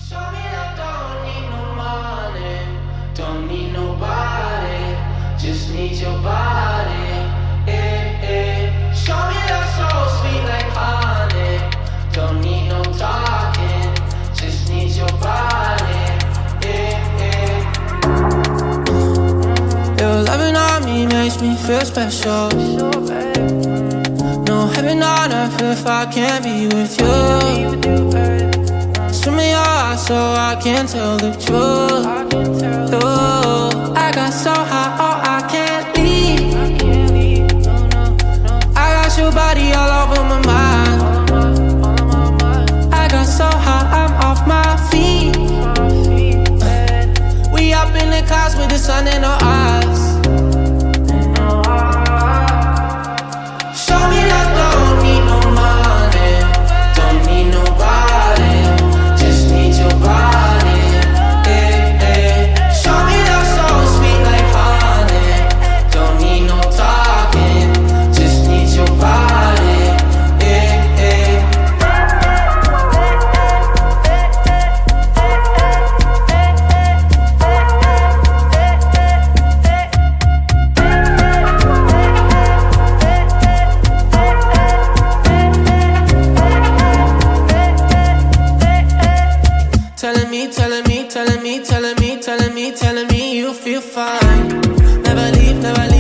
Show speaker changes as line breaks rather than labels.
Show me that don't need no money, don't need nobody, just need your body. Show me that so sweet like honey, don't need no talking, just need your body. Your loving on me makes me feel special. No heaven on earth if I can't be with you. Swim in your eyes so I can tell the truth. Ooh, I got so high, oh I can't leave. I got your body all over my mind. I got so high, I'm off my feet. We up in the clouds with the sun in our eyes. Show me that don't need no money, don't need nobody, just need your body. Show me that so sweet like honey, don't need no talking, just need your body. Telling me you feel fine. Never leave, never leave.